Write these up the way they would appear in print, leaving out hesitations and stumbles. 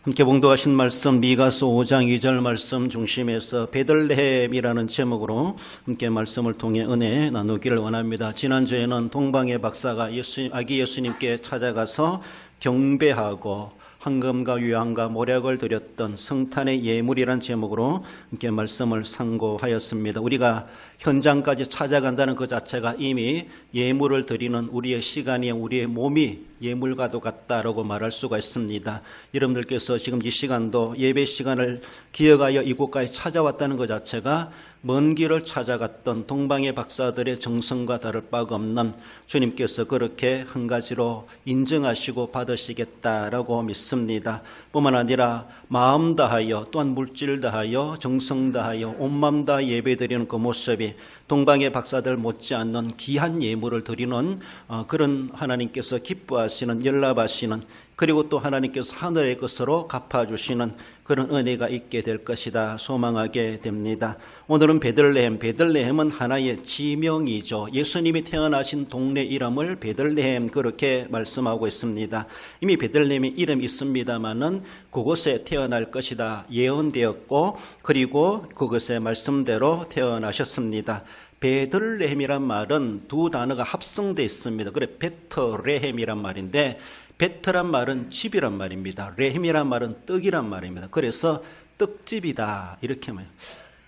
함께 봉독하신 말씀 미가서 5장 2절 말씀 중심에서 베들레헴이라는 제목으로 함께 말씀을 통해 은혜 나누기를 원합니다. 지난주에는 동방의 박사가 아기 예수님께 찾아가서 경배하고 황금과 유황과 모략을 드렸던 성탄의 예물이란 제목으로 함께 말씀을 상고하였습니다. 우리가 현장까지 찾아간다는 그 자체가 이미 예물을 드리는 우리의 시간이 우리의 몸이 예물과도 같다라고 말할 수가 있습니다. 여러분들께서 지금 이 시간도 예배 시간을 기억하여 이곳까지 찾아왔다는 것 자체가 먼 길을 찾아갔던 동방의 박사들의 정성과 다를 바가 없는 주님께서 그렇게 한 가지로 인정하시고 받으시겠다라고 믿습니다. 뿐만 아니라 마음 다하여 또한 물질 다하여 정성 다하여 온 마음 다 예배드리는 그 모습이 동방의 박사들 못지않는 귀한 예물을 드리는 그런 하나님께서 기뻐하시는 연락하시는 그리고 또 하나님께서 하늘의 것으로 갚아주시는 그런 은혜가 있게 될 것이다 소망하게 됩니다. 오늘은 베들레헴은 하나의 지명이죠. 예수님이 태어나신 동네 이름을 베들레헴 그렇게 말씀하고 있습니다. 이미 베들레헴의 이름이 있습니다마는 그곳에 태어날 것이다 예언되었고 그리고 그것의 말씀대로 태어나셨습니다. 베들레헴이란 말은 두 단어가 합성되어 있습니다. 그래 베터레헴이란 말인데 베트란 말은 집이란 말입니다. 레헴이란 말은 떡이란 말입니다. 그래서 떡집이다 이렇게 말해요.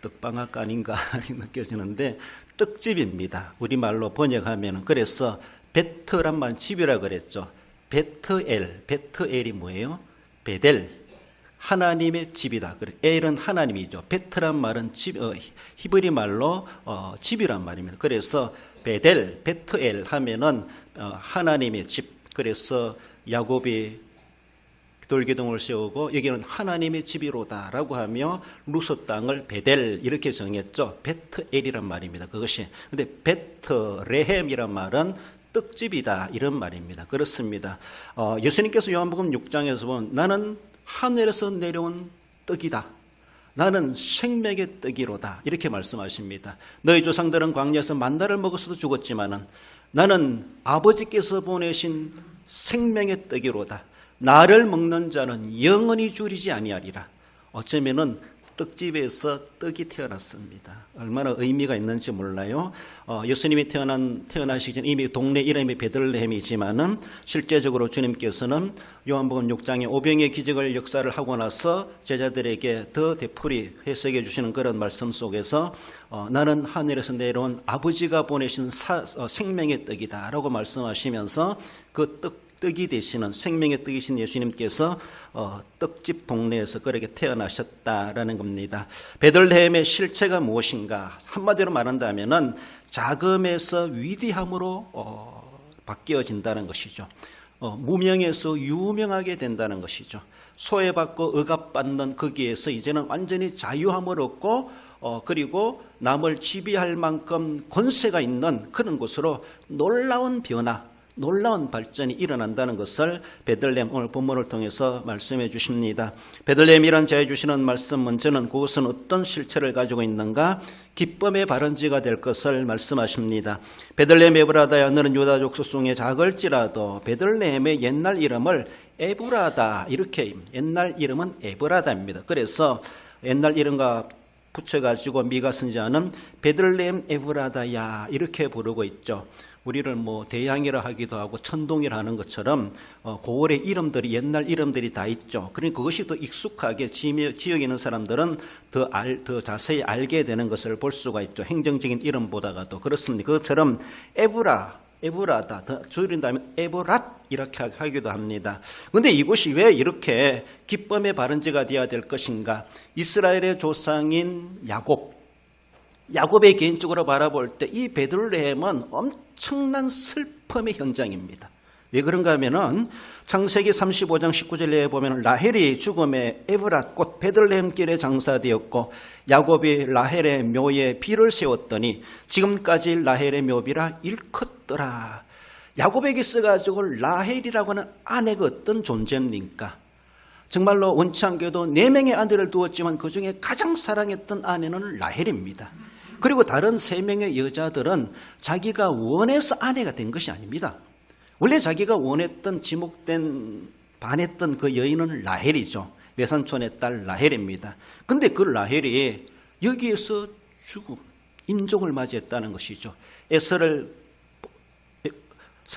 떡방앗 아닌가 느껴지는데 떡집입니다. 우리말로 번역하면 그래서 베트란 말은 집이라 그랬죠. 베트엘이 뭐예요? 베델 하나님의 집이다. 그래 엘은 하나님이죠. 베트란 말은 집 히브리 말로 집이란 말입니다. 그래서 베델 베트엘 하면은 하나님의 집. 그래서 야곱이 돌기둥을 세우고 여기는 하나님의 집이로다라고 하며 루스 땅을 베델 이렇게 정했죠. 베트엘이란 말입니다. 그것이. 근데 베트레헴이란 말은 떡집이다 이런 말입니다. 그렇습니다. 예수님께서 요한복음 6장에서 보면 나는 하늘에서 내려온 떡이다. 나는 생명의 떡이로다 이렇게 말씀하십니다. 너희 조상들은 광야에서 만나를 먹었어도 죽었지만은 나는 아버지께서 보내신 생명의 떡이로다. 나를 먹는 자는 영원히 줄이지 아니하리라. 어쩌면은 떡집에서 떡이 태어났습니다. 얼마나 의미가 있는지 몰라요. 예수님이 태어나시기 전 이미 동네 이름이 베들레헴이지만은 실제적으로 주님께서는 요한복음 6장에 오병의 기적을 역사를 하고 나서 제자들에게 더 되풀이 해석해 주시는 그런 말씀 속에서 나는 하늘에서 내려온 아버지가 보내신 생명의 떡이다라고 말씀하시면서 그 떡이 되시는 생명의 떡이신 예수님께서 떡집 동네에서 그렇게 태어나셨다라는 겁니다. 베들레헴의 실체가 무엇인가? 한마디로 말한다면은 자금에서 위대함으로 바뀌어진다는 것이죠. 무명에서 유명하게 된다는 것이죠. 소외받고 억압받는 거기에서 이제는 완전히 자유함을 얻고 그리고 남을 지배할 만큼 권세가 있는 그런 곳으로 놀라운 변화 놀라운 발전이 일어난다는 것을 베들레헴 오늘 본문을 통해서 말씀해 주십니다. 베들레헴이란 자에 주시는 말씀 먼저는 그것은 어떤 실체를 가지고 있는가? 기쁨의 발원지가 될 것을 말씀하십니다. 베들레헴 에브라다야 너는 유다족 속중에 작을지라도 베들레헴의 옛날 이름을 에브라다 이렇게 옛날 이름은 에브라다입니다. 그래서 옛날 이름과 붙여가지고 미가 선지자는 베들레헴 에브라다야 이렇게 부르고 있죠. 우리를 대양이라 하기도 하고 천동이라 하는 것처럼 고을의 이름들이 옛날 이름들이 다 있죠. 그러니까 그것이 더 익숙하게 지역에 있는 사람들은 더 자세히 알게 되는 것을 볼 수가 있죠. 행정적인 이름보다가도 그렇습니다. 그것처럼 에브라다 더 줄인다면 에브랏 이렇게 하기도 합니다. 그런데 이곳이 왜 이렇게 기쁨의 발원지가 되어야 될 것인가? 이스라엘의 조상인 야곱의 개인적으로 바라볼 때 이 베들레헴은 엄청난 슬픔의 현장입니다. 왜 그런가 하면은 창세기 35장 19절에 보면 라헬이 죽음에 에브랏 곧 베들레헴 길에 장사되었고 야곱이 라헬의 묘에 비를 세웠더니 지금까지 라헬의 묘비라 일컫더라. 야곱에게 써가지고 라헬이라고 하는 아내가 어떤 존재입니까? 정말로 원치 않게도 4명의 아내를 두었지만 그중에 가장 사랑했던 아내는 라헬입니다. 그리고 다른 3명의 여자들은 자기가 원해서 아내가 된 것이 아닙니다. 원래 자기가 원했던 지목된 반했던 그 여인은 라헬이죠. 외삼촌의 딸 라헬입니다. 근데 그 라헬이 여기에서 죽음, 인종을 맞이했다는 것이죠. 에서를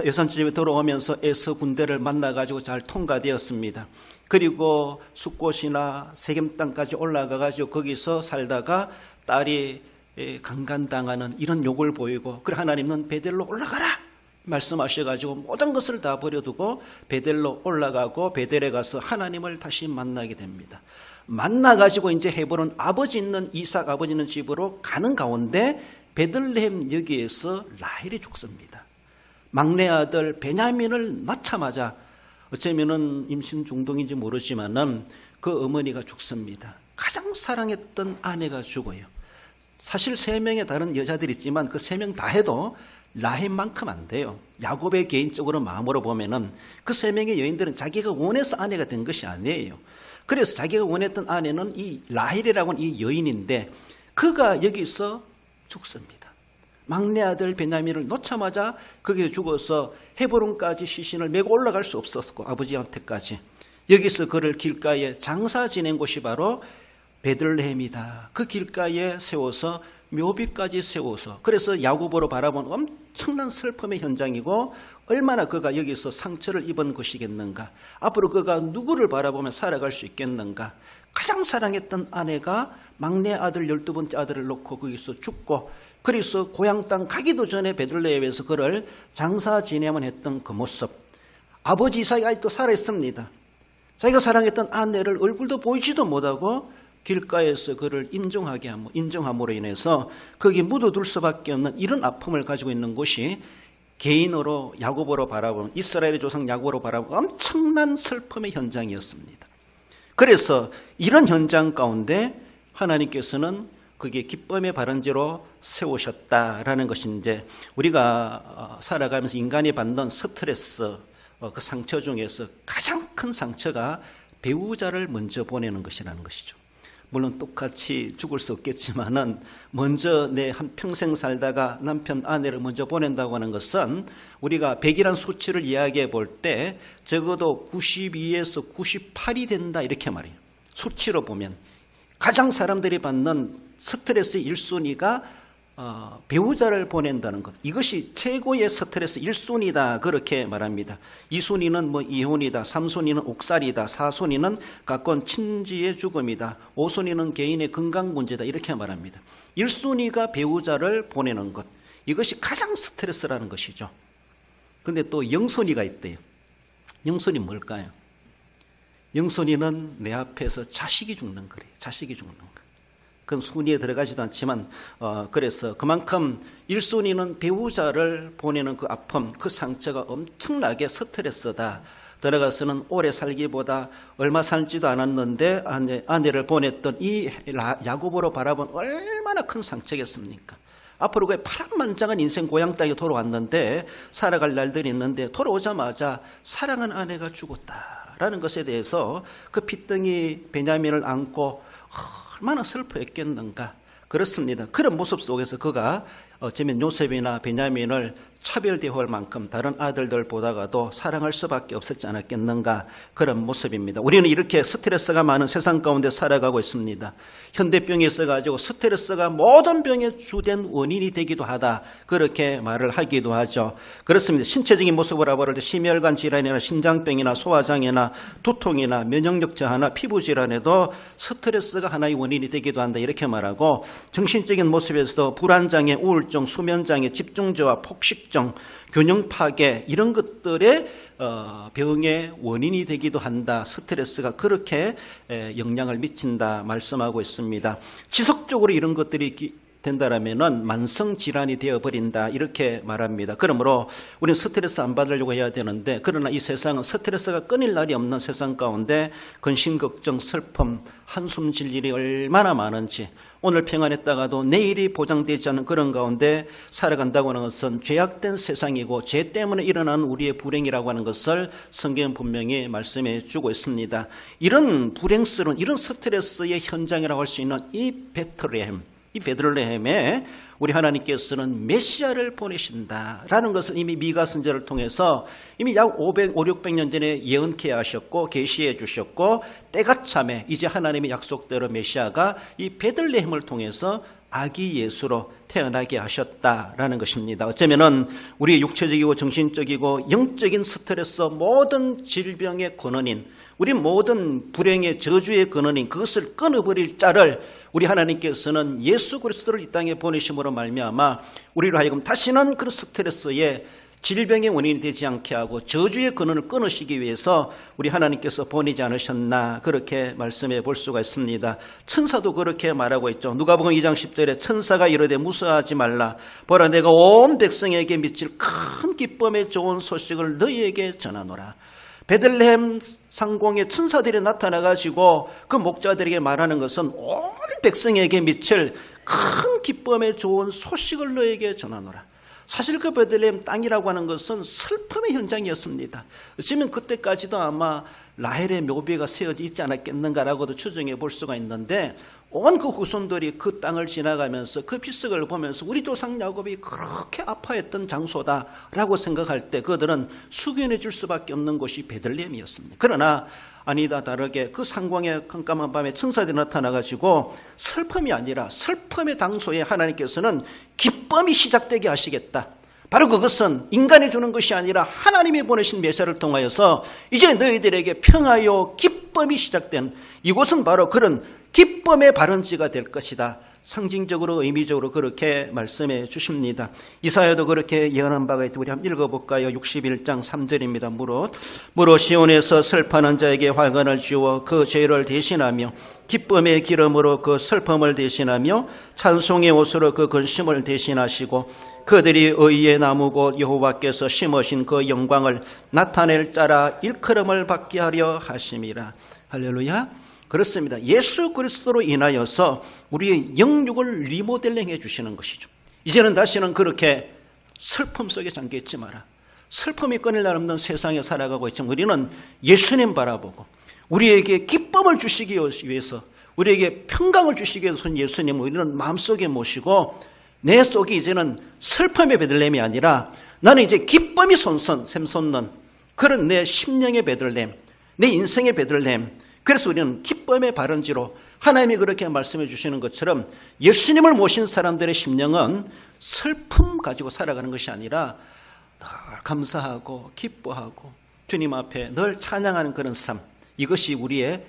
외삼촌 집에 들어오면서 에서 군대를 만나가지고 잘 통과되었습니다. 그리고 숫곳이나 세겜 땅까지 올라가가지고 거기서 살다가 딸이 강간당하는 이런 욕을 보이고, 그래 하나님은 베델로 올라가라 말씀하셔가지고 모든 것을 다 버려두고 베델로 올라가고 베델에 가서 하나님을 다시 만나게 됩니다. 만나가지고 이제 헤브론 아버지 있는 이삭 아버지 있는 집으로 가는 가운데 베들레헴 여기에서 라헬이 죽습니다. 막내 아들 베냐민을 낳자마자, 어쩌면은 임신 중동인지 모르지만은 그 어머니가 죽습니다. 가장 사랑했던 아내가 죽어요. 사실 3명의 다른 여자들이 있지만 그 3명 다 해도 라헬만큼 안 돼요. 야곱의 개인적으로 마음으로 보면은 그 3명의 여인들은 자기가 원해서 아내가 된 것이 아니에요. 그래서 자기가 원했던 아내는 이 라헬이라고는 이 여인인데, 그가 여기서 죽습니다. 막내 아들 베냐민을 놓자마자 거기에 죽어서 헤브론까지 시신을 메고 올라갈 수 없었고, 아버지한테까지. 여기서 그를 길가에 장사 지낸 곳이 바로 베들레헴이다. 그 길가에 세워서 묘비까지 세워서, 그래서 야곱으로 바라본 엄청난 슬픔의 현장이고, 얼마나 그가 여기서 상처를 입은 것이겠는가, 앞으로 그가 누구를 바라보며 살아갈 수 있겠는가. 가장 사랑했던 아내가 막내 아들 12번째 아들을 놓고 거기서 죽고, 그래서 고향 땅 가기도 전에 베들레헴에서 그를 장사 지내만 했던 그 모습. 아버지 이삭이 아직도 살아있습니다. 자기가 사랑했던 아내를 얼굴도 보이지도 못하고 길가에서 그를 인정함으로 인해서 거기 묻어둘 수밖에 없는 이런 아픔을 가지고 있는 곳이 개인으로 야곱으로 바라보는, 이스라엘의 조상 야곱으로 바라보는 엄청난 슬픔의 현장이었습니다. 그래서 이런 현장 가운데 하나님께서는 그게 기쁨의 발원지로 세우셨다라는 것이 이제 우리가 살아가면서 인간이 받는 스트레스, 그 상처 중에서 가장 큰 상처가 배우자를 먼저 보내는 것이라는 것이죠. 물론 똑같이 죽을 수 없겠지만은 먼저 내 한평생 살다가 남편 아내를 먼저 보낸다고 하는 것은 우리가 100이란 수치를 이야기해 볼 때 적어도 92에서 98이 된다 이렇게 말해요. 수치로 보면 가장 사람들이 받는 스트레스 1순위가 배우자를 보낸다는 것, 이것이 최고의 스트레스 1순위다 그렇게 말합니다. 2순위는 뭐 이혼이다, 3순위는 옥살이다, 4순위는 가까운 친지의 죽음이다, 5순위는 개인의 건강 문제다 이렇게 말합니다. 1순위가 배우자를 보내는 것, 이것이 가장 스트레스라는 것이죠. 그런데 또 0순위가 있대요. 0순위 뭘까요? 0순위는 내 앞에서 자식이 죽는 거래요. 자식이 죽는 거. 그건 순위에 들어가지도 않지만 그래서 그만큼 1순위는 배우자를 보내는 그 아픔, 그 상처가 엄청나게 스트레스다. 들어가서는 오래 살기보다 얼마 살지도 않았는데 아내를 보냈던 이 야곱으로 바라본 얼마나 큰 상처겠습니까? 앞으로 그 파란만장한 인생 고향 땅에 돌아왔는데 살아갈 날들이 있는데 돌아오자마자 사랑한 아내가 죽었다라는 것에 대해서 그 핏덩이 베냐민을 안고 얼마나 슬퍼했겠는가. 그렇습니다. 그런 모습 속에서 그가 어쩌면 요셉이나 베냐민을 차별대할 만큼 다른 아들들보다가도 사랑할 수밖에 없었지 않았겠는가, 그런 모습입니다. 우리는 이렇게 스트레스가 많은 세상 가운데 살아가고 있습니다. 현대병이 있어가지고 스트레스가 모든 병의 주된 원인이 되기도 하다 그렇게 말을 하기도 하죠. 그렇습니다. 신체적인 모습으로 볼 때 심혈관 질환이나 심장병이나 소화장애나 두통이나 면역력 저하나 피부 질환에도 스트레스가 하나의 원인이 되기도 한다 이렇게 말하고, 정신적인 모습에서도 불안장애, 우울증, 수면장애, 집중저하, 폭식 균형 파괴 이런 것들의 병의 원인이 되기도 한다. 스트레스가 그렇게 영향을 미친다 말씀하고 있습니다. 지속적으로 이런 것들이 된다라면은 만성 질환이 되어버린다 이렇게 말합니다. 그러므로 우리는 스트레스 안 받으려고 해야 되는데, 그러나 이 세상은 스트레스가 끊일 날이 없는 세상 가운데 근심 걱정 슬픔 한숨 질 일이 얼마나 많은지, 오늘 평안했다가도 내일이 보장되지 않은 그런 가운데 살아간다고 하는 것은 죄악된 세상이고 죄 때문에 일어나는 우리의 불행이라고 하는 것을 성경은 분명히 말씀해 주고 있습니다. 이런 불행스러운 이런 스트레스의 현장이라고 할 수 있는 이 이 베들레헴에 우리 하나님께서는 메시아를 보내신다라는 것을 이미 미가 선지자를 통해서 이미 약 600년 전에 예언케 하셨고 계시해 주셨고, 때가 참에 이제 하나님의 약속대로 메시아가 이 베들레헴을 통해서 아기 예수로 태어나게 하셨다라는 것입니다. 어쩌면은 우리 육체적이고 정신적이고 영적인 스트레스, 모든 질병의 근원인, 우리 모든 불행의 저주의 근원인 그것을 끊어버릴 자를 우리 하나님께서는 예수 그리스도를 이 땅에 보내심으로 말미암아 우리로 하여금 다시는 그 스트레스에 질병의 원인이 되지 않게 하고 저주의 근원을 끊으시기 위해서 우리 하나님께서 보내지 않으셨나, 그렇게 말씀해 볼 수가 있습니다. 천사도 그렇게 말하고 있죠. 누가복음 2장 10절에 천사가 이르되 무서워하지 말라. 보라, 내가 온 백성에게 미칠 큰 기쁨의 좋은 소식을 너희에게 전하노라. 베들레헴 상공에 천사들이 나타나가지고 그 목자들에게 말하는 것은 온 백성에게 미칠 큰 기쁨의 좋은 소식을 너희에게 전하노라. 사실 그 베들레헴 땅이라고 하는 것은 슬픔의 현장이었습니다. 어쩌면 그때까지도 아마 라헬의 묘비가 세워져 있지 않았겠는가라고도 추정해 볼 수가 있는데, 온 그 후손들이 그 땅을 지나가면서 그 비석을 보면서 우리 조상 야곱이 그렇게 아파했던 장소다라고 생각할 때 그들은 숙연해 줄 수밖에 없는 곳이 베들레헴이었습니다. 그러나 아니다 다르게 그 상공의 깜깜한 밤에 천사들이 나타나가지고 슬픔이 아니라 슬픔의 당소에 하나님께서는 기쁨이 시작되게 하시겠다. 바로 그것은 인간이 주는 것이 아니라 하나님이 보내신 메시아를 통하여서 이제 너희들에게 평화요 기쁨이 시작된 이곳은 바로 그런 기쁨의 발원지가 될 것이다. 상징적으로 의미적으로 그렇게 말씀해 주십니다. 이사야도 그렇게 예언한 바가 있고 우리 한번 읽어볼까요? 61장 3절입니다. 무릇 시온에서 슬퍼하는 자에게 화관을 지워 그 죄를 대신하며 기쁨의 기름으로 그 슬픔을 대신하며 찬송의 옷으로 그 근심을 대신하시고 그들이 의의 나무고 여호와께서 심으신 그 영광을 나타낼 자라 일컬음을 받게 하려 하심이라. 할렐루야. 그렇습니다. 예수 그리스도로 인하여서 우리의 영육을 리모델링 해 주시는 것이죠. 이제는 다시는 그렇게 슬픔 속에 잠겨있지 마라. 슬픔이 끊일 날 없는 세상에 살아가고 있지만 우리는 예수님 바라보고 우리에게 기쁨을 주시기 위해서, 우리에게 평강을 주시기 위해서 예수님을 우리는 마음속에 모시고 내 속이 이제는 슬픔의 베들레헴이 아니라 나는 이제 기쁨이 샘솟는 그런 내 심령의 베들레헴, 내 인생의 베들레헴. 그래서 우리는 기쁨의 발원지로 하나님이 그렇게 말씀해 주시는 것처럼 예수님을 모신 사람들의 심령은 슬픔 가지고 살아가는 것이 아니라 늘 감사하고 기뻐하고 주님 앞에 늘 찬양하는 그런 삶, 이것이 우리의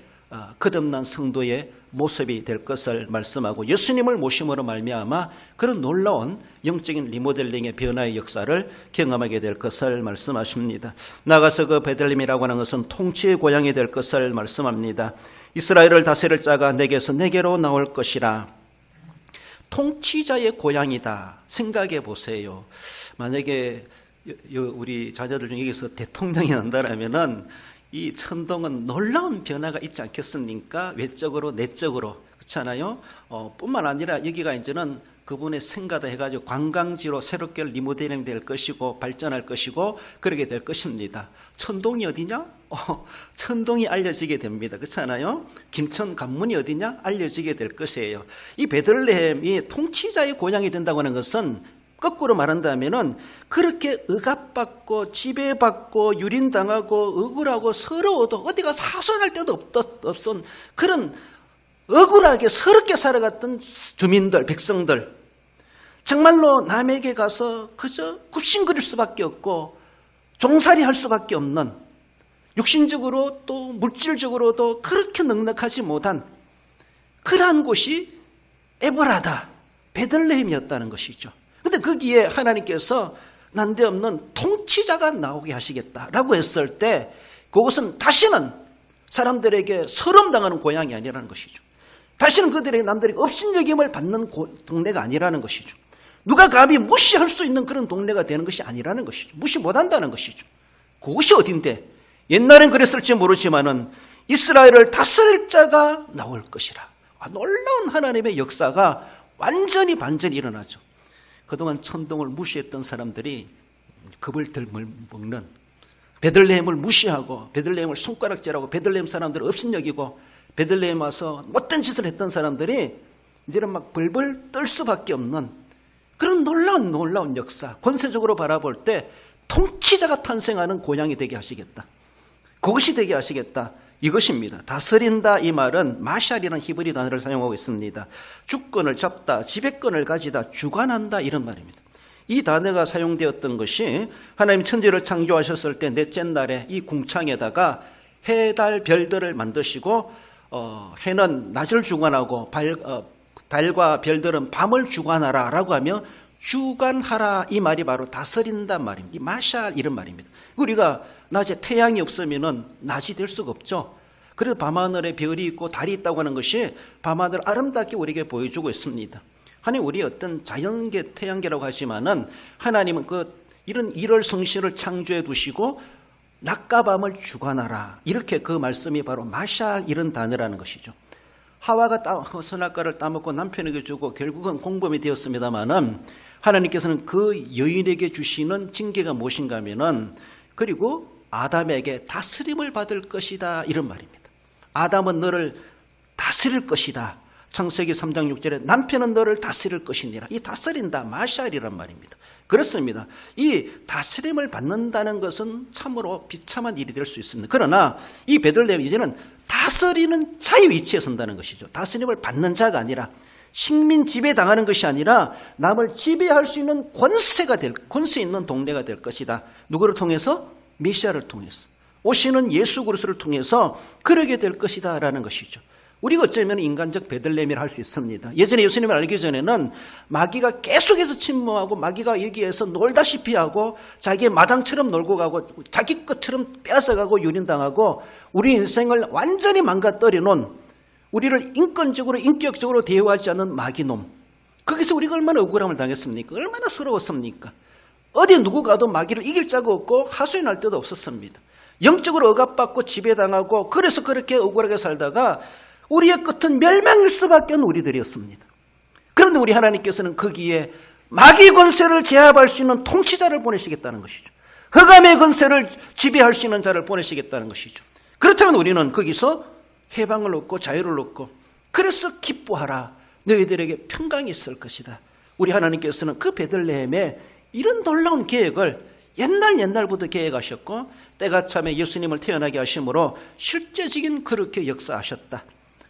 거듭난 성도의 모습이 될 것을 말씀하고 예수님을 모심으로 말미암아 그런 놀라운 영적인 리모델링의 변화의 역사를 경험하게 될 것을 말씀하십니다. 나가서 그 베들레헴이라고 하는 것은 통치의 고향이 될 것을 말씀합니다. 이스라엘을 다스릴 자가 내게로 나올 것이라. 통치자의 고향이다. 생각해 보세요. 만약에 우리 자녀들 중에 여기서 대통령이 난다라면은 이 천동은 놀라운 변화가 있지 않겠습니까? 외적으로 내적으로. 그렇잖아요. 뿐만 아니라 여기가 이제는 그분의 생가다 해가지고 관광지로 새롭게 리모델링 될 것이고 발전할 것이고 그렇게 될 것입니다. 천동이 어디냐? 천동이 알려지게 됩니다. 그렇잖아요. 김천 관문이 어디냐? 알려지게 될 것이에요. 이 베들레헴이 통치자의 고향이 된다고 하는 것은 거꾸로 말한다면은 그렇게 억압받고 지배받고 유린당하고 억울하고 서러워도 어디가 사소할 때도 없던 그런 억울하게 서럽게 살아갔던 주민들, 백성들, 정말로 남에게 가서 그저 굽신거릴 수밖에 없고 종살이 할 수밖에 없는, 육신적으로 또 물질적으로도 그렇게 넉넉하지 못한 그러한 곳이 에보라다, 베들레헴이었다는 것이죠. 근데 거기에 하나님께서 난데없는 통치자가 나오게 하시겠다라고 했을 때 그것은 다시는 사람들에게 서름당하는 고향이 아니라는 것이죠. 다시는 그들에게 남들에게 업신여김을 받는 동네가 아니라는 것이죠. 누가 감히 무시할 수 있는 그런 동네가 되는 것이 아니라는 것이죠. 무시 못한다는 것이죠. 그것이 어딘데? 옛날엔 그랬을지 모르지만은 이스라엘을 다스릴 자가 나올 것이라. 놀라운 하나님의 역사가 완전히 반전이 일어나죠. 그동안 천동을 무시했던 사람들이 겁을 먹는, 베들레헴을 무시하고 베들레헴을 손가락질하고 베들레헴 사람들을 업신여기고 베들레헴 와서 못된 짓을 했던 사람들이 이제는 막 벌벌 떨 수밖에 없는 그런 놀라운 역사, 권세적으로 바라볼 때 통치자가 탄생하는 고향이 되게 하시겠다. 그것이 되게 하시겠다. 이것입니다. 다스린다 이 말은 마샬이라는 히브리 단어를 사용하고 있습니다. 주권을 잡다, 지배권을 가지다, 주관한다 이런 말입니다. 이 단어가 사용되었던 것이 하나님 천지를 창조하셨을 때 넷째 날에 이 궁창에다가 해, 달, 별들을 만드시고 해는 낮을 주관하고 달과 별들은 밤을 주관하라 라고 하며 주관하라 이 말이 바로 다스린다 말입니다. 이 마샬 이런 말입니다. 우리가 낮에 태양이 없으면 낮이 될 수가 없죠. 그래서 밤하늘에 별이 있고 달이 있다고 하는 것이 밤하늘을 아름답게 우리에게 보여주고 있습니다. 하나님 우리 어떤 자연계 태양계라고 하지만은 하나님은 이런 일월 성신을 창조해 두시고 낮과 밤을 주관하라 이렇게 그 말씀이 바로 마샬 이런 단어라는 것이죠. 하와가 선악과를 따먹고 남편에게 주고 결국은 공범이 되었습니다만은 하나님께서는 그 여인에게 주시는 징계가 무엇인가 하면은 그리고 아담에게 다스림을 받을 것이다 이런 말입니다. 아담은 너를 다스릴 것이다. 창세기 3장 6절에 남편은 너를 다스릴 것이니라. 이 다스린다 마샬이란 말입니다. 그렇습니다. 이 다스림을 받는다는 것은 참으로 비참한 일이 될 수 있습니다. 그러나 이 베들레헴 이제는 다스리는 자의 위치에 선다는 것이죠. 다스림을 받는 자가 아니라 식민 지배당하는 것이 아니라 남을 지배할 수 있는 권세 있는 동네가 될 것이다. 누구를 통해서? 메시아를 통해서. 오시는 예수 그리스도를 통해서 그러게 될 것이다 라는 것이죠. 우리가 어쩌면 인간적 베들레헴이라 할 수 있습니다. 예전에 예수님을 알기 전에는 마귀가 계속해서 침몰하고 마귀가 여기에서 놀다시피 하고 자기의 마당처럼 놀고 가고 자기 것처럼 빼앗아가고 유린당하고 우리 인생을 완전히 망가뜨려놓은 우리를 인권적으로 인격적으로 대우하지 않는 마귀놈. 거기서 우리가 얼마나 억울함을 당했습니까? 얼마나 서러웠습니까? 어디 누구 가도 마귀를 이길 자가 없고 하소연할 데도 없었습니다. 영적으로 억압받고 지배당하고 그래서 그렇게 억울하게 살다가 우리의 끝은 멸망일 수밖에 없는 우리들이었습니다. 그런데 우리 하나님께서는 거기에 마귀 권세를 제압할 수 있는 통치자를 보내시겠다는 것이죠. 흑암의 권세를 지배할 수 있는 자를 보내시겠다는 것이죠. 그렇다면 우리는 거기서 해방을 얻고 자유를 얻고 그래서 기뻐하라. 너희들에게 평강이 있을 것이다. 우리 하나님께서는 그 베들레헴에 이런 놀라운 계획을 옛날부터 계획하셨고 때가 참에 예수님을 태어나게 하심으로 실제적인 그렇게 역사하셨다.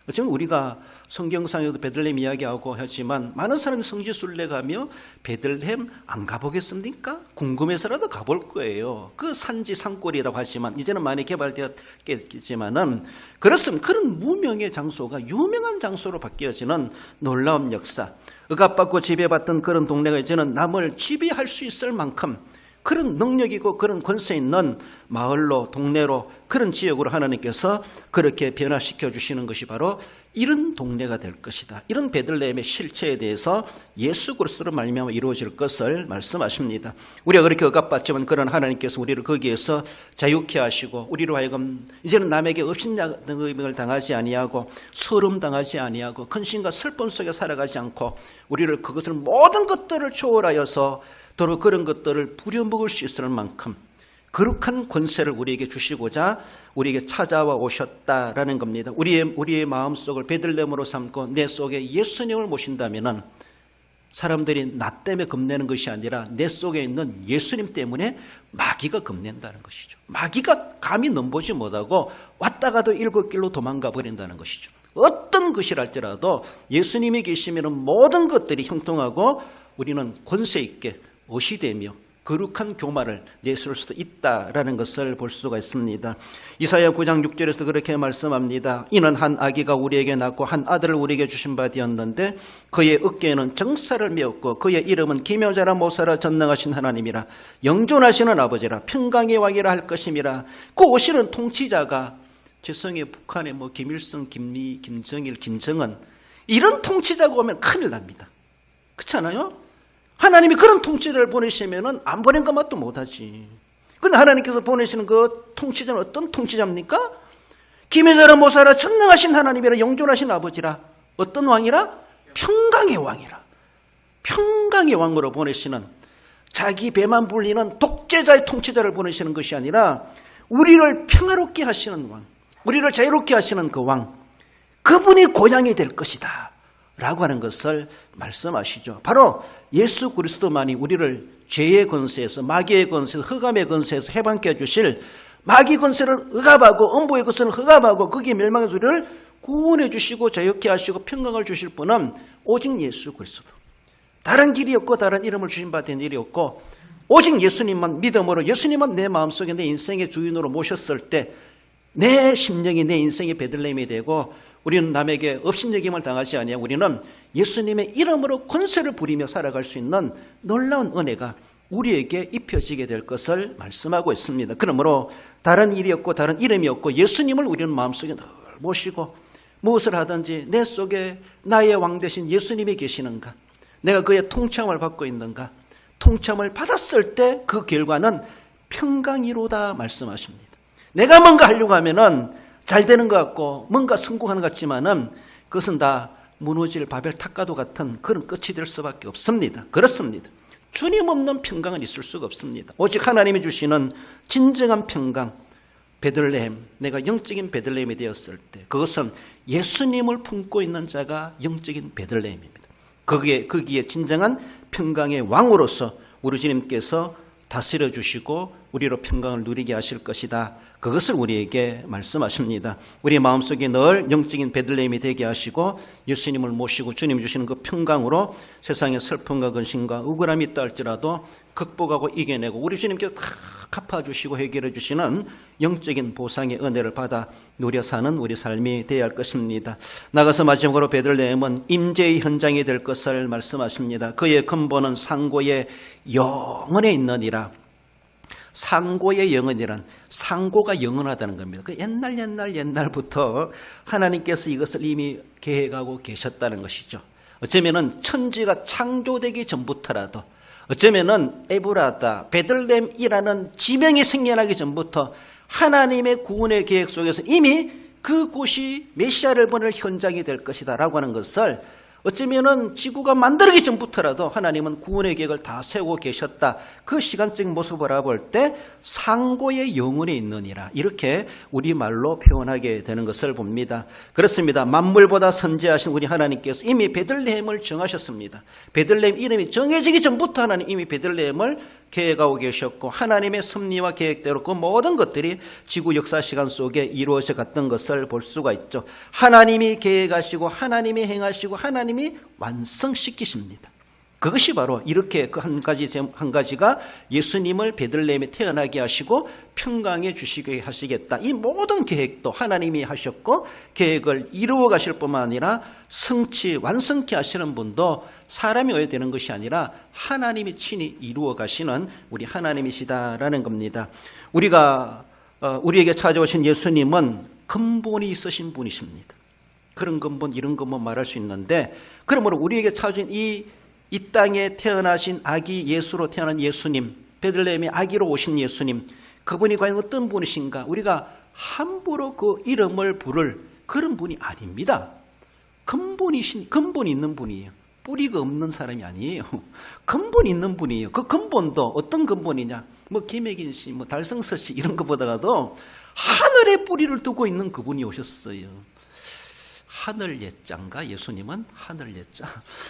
어쩌면 우리가 성경상에도 베들레헴 이야기하고 하지만 많은 사람이 성지순례 가며 베들레헴 안 가보겠습니까? 궁금해서라도 가볼 거예요. 그 산지 산골이라고 하지만 이제는 많이 개발되었겠지만은 그렇습니다. 그런 무명의 장소가 유명한 장소로 바뀌어지는 놀라운 역사. 억압받고 지배받던 그런 동네가 이제는 남을 지배할 수 있을 만큼 그런 능력이고 그런 권세 있는 마을로 동네로 그런 지역으로 하나님께서 그렇게 변화시켜 주시는 것이 바로 이런 동네가 될 것이다. 이런 베들레헴의 실체에 대해서 예수 그리스도로 말미암아 이루어질 것을 말씀하십니다. 우리가 그렇게 억압받지만 그런 하나님께서 우리를 거기에서 자유케 하시고 우리로 하여금 이제는 남에게 업신여김을 당하지 아니하고 서름 당하지 아니하고 근심과 슬픔 속에 살아가지 않고 우리를 그것을 모든 것들을 초월하여서 도로 그런 것들을 부려먹을 수 있을 만큼 거룩한 권세를 우리에게 주시고자 우리에게 찾아와 오셨다라는 겁니다. 우리의 마음속을 베들레헴으로 삼고 내 속에 예수님을 모신다면은 사람들이 나 때문에 겁내는 것이 아니라 내 속에 있는 예수님 때문에 마귀가 겁낸다는 것이죠. 마귀가 감히 넘보지 못하고 왔다가도 일곱 길로 도망가 버린다는 것이죠. 어떤 것이랄지라도 예수님이 계시면 모든 것들이 형통하고 우리는 권세 있게 어시되며 거룩한 교마를 내세울 수도 있다라는 것을 볼 수가 있습니다. 이사야 9장 6절에서 그렇게 말씀합니다. 이는 한 아기가 우리에게 낳고 한 아들을 우리에게 주신 바 되었는데 그의 어깨에는 정사를 메었고 그의 이름은 기묘자라 모사라 전능하신 하나님이라 영존하시는 아버지라 평강의 왕이라 할 것임이라. 그 오시는 통치자가 죄송해요, 북한의 김일성, 김미, 김정일, 김정은 이런 통치자가 오면 큰일 납니다. 그렇지 않아요? 하나님이 그런 통치자를 보내시면은 안 보낸 것만 또 못하지. 근데 하나님께서 보내시는 그 통치자는 어떤 통치자입니까? 기묘자라 모사라 전능하신 하나님이라 영존하신 아버지라. 어떤 왕이라? 평강의 왕이라. 평강의 왕으로 보내시는 자기 배만 불리는 독재자의 통치자를 보내시는 것이 아니라 우리를 평화롭게 하시는 왕, 우리를 자유롭게 하시는 그 왕, 그분이 고향이 될 것이다 라고 하는 것을 말씀하시죠. 바로 예수 그리스도만이 우리를 죄의 권세에서, 마귀의 권세에서, 흑암의 권세에서 해방케 해주실, 마귀 권세를 억압하고 음부의 것을 억압하고 거기에 멸망해서 우리를 구원해 주시고 자유케 하시고 평강을 주실 분은 오직 예수 그리스도. 다른 길이 없고 다른 이름을 주신 바 된 일이 없고 오직 예수님만 믿음으로, 예수님만 내 마음속에 내 인생의 주인으로 모셨을 때 내 심령이, 내 인생의 베들레헴이 되고 우리는 남에게 업신여김을 당하지 아니하고 우리는 예수님의 이름으로 권세를 부리며 살아갈 수 있는 놀라운 은혜가 우리에게 입혀지게 될 것을 말씀하고 있습니다. 그러므로 다른 일이 없고 다른 이름이 없고 예수님을 우리는 마음속에 늘 모시고 무엇을 하든지 내 속에 나의 왕 되신 예수님이 계시는가, 내가 그의 통참을 받고 있는가, 통참을 받았을 때 그 결과는 평강이로다 말씀하십니다. 내가 뭔가 하려고 하면은 잘 되는 것 같고 뭔가 성공하는 것 같지만은 그것은 다 무너질 바벨 탑과도 같은 그런 끝이 될 수밖에 없습니다. 그렇습니다. 주님 없는 평강은 있을 수가 없습니다. 오직 하나님이 주시는 진정한 평강, 베들레헴, 내가 영적인 베들레헴이 되었을 때 그것은 예수님을 품고 있는 자가 영적인 베들레헴입니다. 거기에 진정한 평강의 왕으로서 우리 주님께서 다스려 주시고 우리로 평강을 누리게 하실 것이다. 그것을 우리에게 말씀하십니다. 우리 마음속에 늘 영적인 베들레헴이 되게 하시고 예수님을 모시고 주님이 주시는 그 평강으로 세상의 슬픔과 근심과 억울함이 있다 할지라도 극복하고 이겨내고 우리 주님께서 다 갚아주시고 해결해 주시는 영적인 보상의 은혜를 받아 누려 사는 우리 삶이 되어야 할 것입니다. 나가서 마지막으로 베들레헴은 임재의 현장이 될 것을 말씀하십니다. 그의 근본은 상고의 영원에 있느니라. 상고의 영원이란 상고가 영원하다는 겁니다. 그 옛날부터 하나님께서 이것을 이미 계획하고 계셨다는 것이죠. 어쩌면은 천지가 창조되기 전부터라도, 어쩌면은 에브라다, 베들레헴이라는 지명이 생겨나기 전부터 하나님의 구원의 계획 속에서 이미 그곳이 메시아를 보낼 현장이 될 것이다 라고 하는 것을 어쩌면은 지구가 만들기 전부터라도 하나님은 구원의 계획을 다 세우고 계셨다. 그 시간적인 모습을 바라볼 때 상고의 영혼이 있느니라. 이렇게 우리말로 표현하게 되는 것을 봅니다. 그렇습니다. 만물보다 선지하신 우리 하나님께서 이미 베들레헴을 정하셨습니다. 베들레헴 이름이 정해지기 전부터 하나님 이미 베들레헴을 계획하고 계셨고 하나님의 섭리와 계획대로 그 모든 것들이 지구 역사 시간 속에 이루어져 갔던 것을 볼 수가 있죠. 하나님이 계획하시고 하나님이 행하시고 하나님이 완성시키십니다. 그것이 바로 이렇게 그 한 가지가 예수님을 베들레헴에 태어나게 하시고 평강에 주시게 하시겠다. 이 모든 계획도 하나님이 하셨고 계획을 이루어 가실 뿐만 아니라 성취, 완성케 하시는 분도 사람이 오야 되는 것이 아니라 하나님이 친히 이루어 가시는 우리 하나님이시다라는 겁니다. 우리에게 찾아오신 예수님은 근본이 있으신 분이십니다. 그런 근본, 이런 근본 말할 수 있는데, 그러므로 우리에게 찾아오신 이 땅에 태어나신 아기 예수로 태어난 예수님, 베들레헴의 아기로 오신 예수님, 그분이 과연 어떤 분이신가? 우리가 함부로 그 이름을 부를 그런 분이 아닙니다. 근본이 있는 분이에요. 뿌리가 없는 사람이 아니에요. 근본이 있는 분이에요. 그 근본도 어떤 근본이냐? 김혜긴 씨, 달성서 씨 이런 것보다도 하늘에 뿌리를 두고 있는 그분이 오셨어요. 하늘 예자인가? 예수님은 하늘 예자.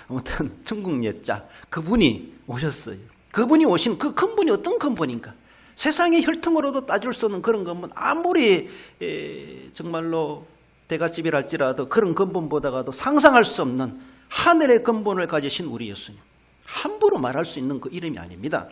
아무튼 천국 예자. 그분이 오셨어요. 그분이 오신 그 근본이 어떤 근본인가? 세상의 혈통으로도 따질 수 없는 그런 근본, 아무리 정말로 대갓집이랄지라도 그런 근본보다도 상상할 수 없는 하늘의 근본을 가지신 우리 예수님. 함부로 말할 수 있는 그 이름이 아닙니다.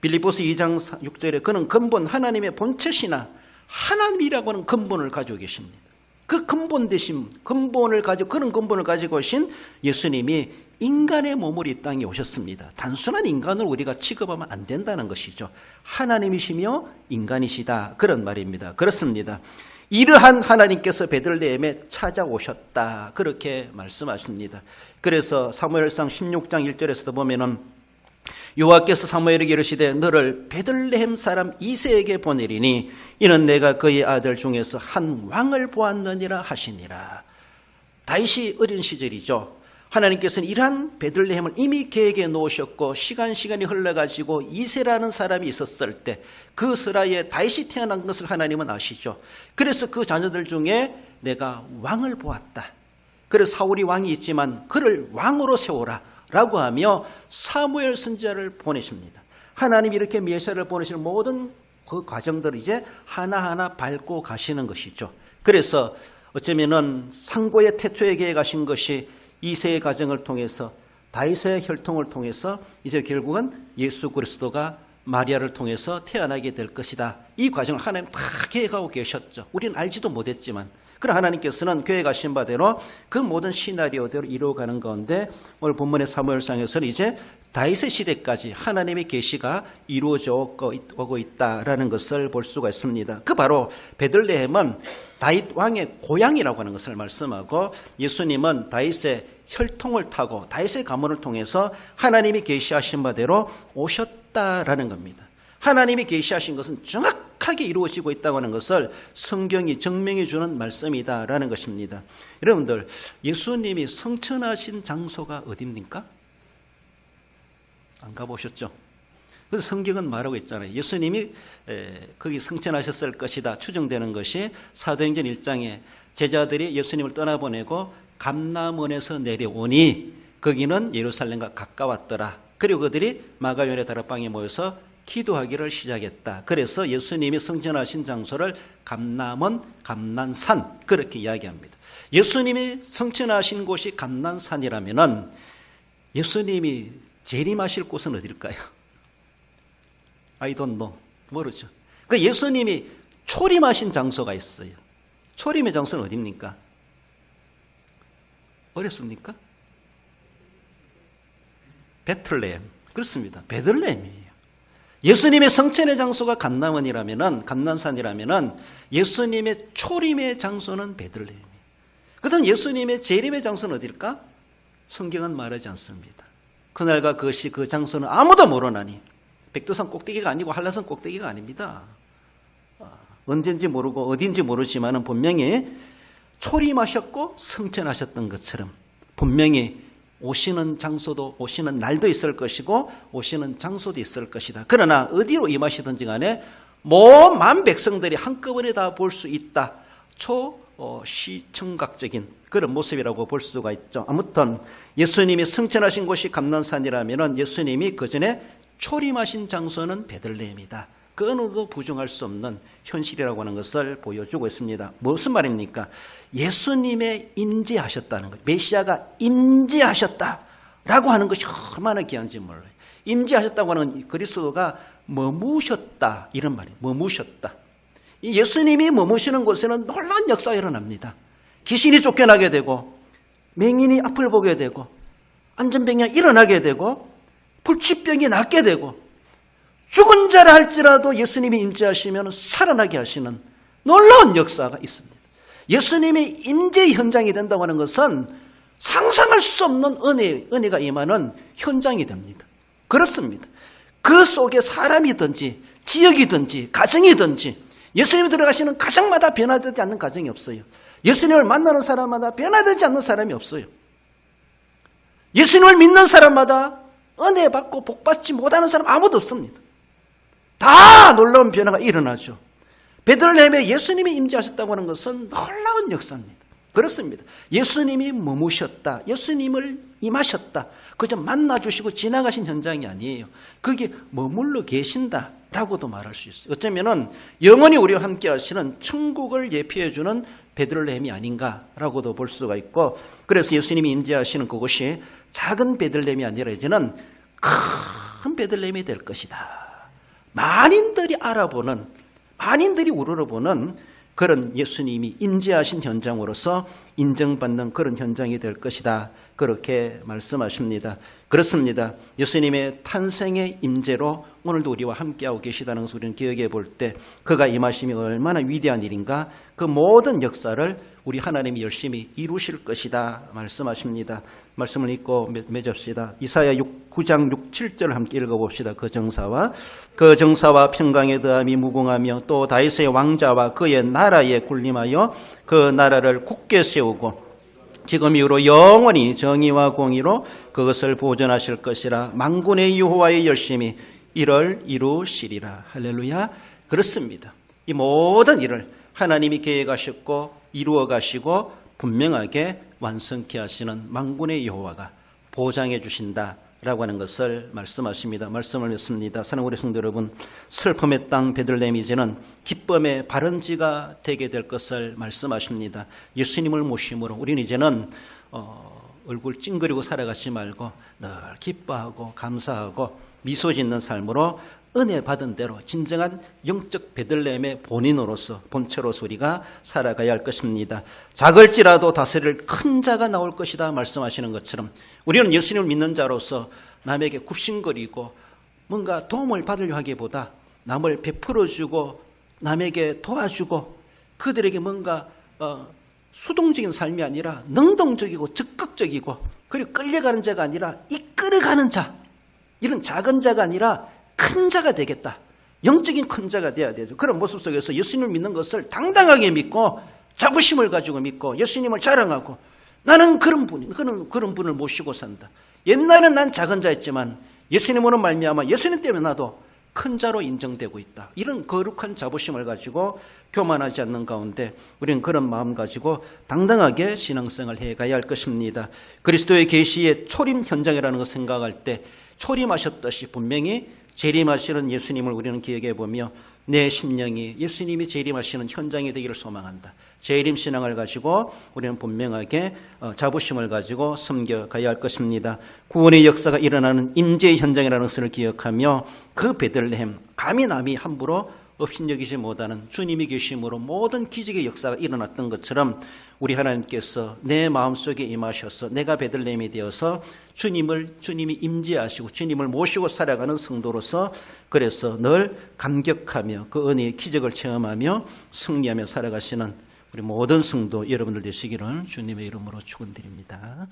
빌립보서 2장 6절에 그는 근본 하나님의 본체시나 하나님이라고 하는 근본을 가지고 계십니다. 그 근본 되신 근본을 가지고 그런 근본을 가지고 오신 예수님이 인간의 몸으로 이 땅에 오셨습니다. 단순한 인간을 우리가 취급하면 안 된다는 것이죠. 하나님이시며 인간이시다 그런 말입니다. 그렇습니다. 이러한 하나님께서 베들레헴에 찾아오셨다 그렇게 말씀하십니다. 그래서 사무엘상 16장 1절에서도 보면은 여호와께서 사무엘에게 이르시되 너를 베들레헴 사람 이새에게 보내리니 이는 내가 그의 아들 중에서 한 왕을 보았느니라 하시니라. 다윗이 어린 시절이죠. 하나님께서는 이러한 베들레헴을 이미 계획해 놓으셨고 시간이 흘러가지고 이새라는 사람이 있었을 때 그 스라에 다윗이 태어난 것을 하나님은 아시죠. 그래서 그 자녀들 중에 내가 왕을 보았다. 그래서 사울이 왕이 있지만 그를 왕으로 세워라 라고 하며 사무엘 선지자를 보내십니다. 하나님이 이렇게 메시아를 보내시는 모든 그 과정들을 이제 하나하나 밟고 가시는 것이죠. 그래서 어쩌면은 상고의 태초에 계획하신 것이 이세의 과정을 통해서 다윗의 혈통을 통해서 이제 결국은 예수 그리스도가 마리아를 통해서 태어나게 될 것이다. 이 과정을 하나님 다 계획하고 계셨죠. 우리는 알지도 못했지만 그러나 하나님께서는 계획하신 바대로 그 모든 시나리오대로 이루어가는 가운데 오늘 본문의 사무엘상에서는 이제 다윗의 시대까지 하나님의 계시가 이루어져 오고 있다라는 것을 볼 수가 있습니다. 그 바로 베들레헴은 다윗 왕의 고향이라고 하는 것을 말씀하고 예수님은 다윗의 혈통을 타고 다윗의 가문을 통해서 하나님이 계시하신 바대로 오셨다라는 겁니다. 하나님이 계시하신 것은 정확하게 이루어지고 있다고 하는 것을 성경이 증명해 주는 말씀이다라는 것입니다. 여러분들, 예수님이 성천하신 장소가 어디입니까? 안 가보셨죠? 그래서 성경은 말하고 있잖아요. 예수님이 거기 성천하셨을 것이다 추정되는 것이 사도행전 1장에 제자들이 예수님을 떠나보내고 감람원에서 내려오니 거기는 예루살렘과 가까웠더라. 그리고 그들이 마가요네 다락방에 모여서 기도하기를 시작했다. 그래서 예수님이 성천하신 장소를 감람원, 감난산 그렇게 이야기합니다. 예수님이 성천하신 곳이 감난산이라면은 예수님이 재림하실 곳은 어딜까요? I don't know. 모르죠. 그 예수님이 초림하신 장소가 있어요. 초림의 장소는 어디입니까? 어렵습니까? 베틀레헴. 그렇습니다. 베들레헴이에요. 예수님의 성천의 장소가 감남원이라면은, 감난산이라면은 예수님의 초림의 장소는 베들레헴이에요. 그다음 예수님의 재림의 장소는 어딜까? 성경은 말하지 않습니다. 그날과 그것이 그 장소는 아무도 모르나니 백두산 꼭대기가 아니고 한라산 꼭대기가 아닙니다. 언젠지 모르고 어딘지 모르지만 분명히 초림하셨고 성천하셨던 것처럼 분명히 오시는 장소도 오시는 날도 있을 것이고 오시는 장소도 있을 것이다. 그러나 어디로 임하시든지 간에 만 백성들이 한꺼번에 다 볼 수 있다. 시청각적인 그런 모습이라고 볼 수가 있죠. 아무튼 예수님이 성천하신 곳이 감난산이라면 예수님이 그 전에 초림하신 장소는 베들레헴이다. 그 어느도 부정할 수 없는 현실이라고 하는 것을 보여주고 있습니다. 무슨 말입니까? 예수님의 임재하셨다는 것, 메시아가 임재하셨다라고 하는 것이 얼마나 귀한지 몰라요. 임재하셨다고 하는 그리스도가 머무셨다 이런 말이에요. 머무셨다. 예수님이 머무시는 곳에는 놀라운 역사가 일어납니다. 귀신이 쫓겨나게 되고 맹인이 앞을 보게 되고 안전병이 일어나게 되고 불치병이 낫게 되고 죽은 자라 할지라도 예수님이 임재하시면 살아나게 하시는 놀라운 역사가 있습니다. 예수님이 임재의 현장이 된다고 하는 것은 상상할 수 없는 은혜가 임하는 현장이 됩니다. 그렇습니다. 그 속에 사람이든지 지역이든지 가정이든지 예수님이 들어가시는 가정마다 변화되지 않는 가정이 없어요. 예수님을 만나는 사람마다 변화되지 않는 사람이 없어요. 예수님을 믿는 사람마다 은혜 받고 복 받지 못하는 사람 아무도 없습니다. 다 놀라운 변화가 일어나죠. 베들레헴에 예수님이 임재하셨다고 하는 것은 놀라운 역사입니다. 그렇습니다. 예수님이 머무셨다. 예수님을 임하셨다. 그저 만나주시고 지나가신 현장이 아니에요. 거기에 머물러 계신다라고도 말할 수 있어요. 어쩌면은 영원히 우리와 함께 하시는 천국을 예표해주는 베들레헴이 아닌가라고도 볼 수가 있고, 그래서 예수님이 임재하시는 그곳이 작은 베들레헴이 아니라 이제는 큰 베들레헴이 될 것이다. 만인들이 알아보는, 만인들이 우러러보는 그런 예수님이 임재하신 현장으로서 인정받는 그런 현장이 될 것이다. 그렇게 말씀하십니다. 그렇습니다. 예수님의 탄생의 임재로 오늘도 우리와 함께하고 계시다는 것을 우리는 기억해 볼 때 그가 임하심이 얼마나 위대한 일인가, 그 모든 역사를 우리 하나님이 열심히 이루실 것이다 말씀하십니다. 말씀을 읽고 맺읍시다. 이사야 9장 6, 7절을 함께 읽어봅시다. 그 정사와 평강의 더함이 무궁하며 또 다윗의 왕자와 그의 나라에 군림하여 그 나라를 굳게 세우고 지금 이후로 영원히 정의와 공의로 그것을 보존하실 것이라. 만군의 여호와의 열심히 이를 이루시리라. 할렐루야. 그렇습니다. 이 모든 일을 하나님이 계획하셨고 이루어 가시고 분명하게 완성케 하시는 만군의 여호와가 보장해 주신다라고 하는 것을 말씀하십니다. 말씀을 맺습니다. 사랑하는 우리 성도 여러분, 슬픔의 땅 베들레헴 이제는 기쁨의 발원지가 되게 될 것을 말씀하십니다. 예수님을 모심으로 우리는 이제는 얼굴 찡그리고 살아가지 말고 늘 기뻐하고 감사하고 미소 짓는 삶으로 은혜 받은 대로 진정한 영적 베들레헴의 본인으로서 본체로서 우리가 살아가야 할 것입니다. 작을지라도 다스릴 큰 자가 나올 것이다 말씀하시는 것처럼 우리는 예수님을 믿는 자로서 남에게 굽신거리고 뭔가 도움을 받으려 하기보다 남을 베풀어주고 남에게 도와주고 그들에게 뭔가 수동적인 삶이 아니라 능동적이고 적극적이고 그리고 끌려가는 자가 아니라 이끌어가는 자, 이런 작은 자가 아니라 큰 자가 되겠다. 영적인 큰 자가 되어야 되죠. 그런 모습 속에서 예수님을 믿는 것을 당당하게 믿고 자부심을 가지고 믿고 예수님을 자랑하고 나는 그런 분을 모시고 산다. 옛날엔 난 작은 자였지만 예수님으로 말미암아 예수님 때문에 나도 큰 자로 인정되고 있다. 이런 거룩한 자부심을 가지고 교만하지 않는 가운데 우리는 그런 마음 가지고 당당하게 신앙생활을 해가야 할 것입니다. 그리스도의 계시의 초림 현장이라는 것을 생각할 때 초림하셨듯이 분명히 재림하시는 예수님을 우리는 기억해 보며 내 심령이 예수님이 재림하시는 현장이 되기를 소망한다. 재림 신앙을 가지고 우리는 분명하게 자부심을 가지고 섬겨가야 할 것입니다. 구원의 역사가 일어나는 임재의 현장이라는 것을 기억하며 그 베들레헴 감히 남이 함부로 업신여기지 못하는 주님이 계심으로 모든 기적의 역사가 일어났던 것처럼 우리 하나님께서 내 마음속에 임하셔서 내가 베들레헴이 되어서 주님이 임재하시고 주님을 모시고 살아가는 성도로서 그래서 늘 감격하며 그 은혜의 기적을 체험하며 승리하며 살아가시는 우리 모든 성도 여러분들 되시기를 주님의 이름으로 축원드립니다.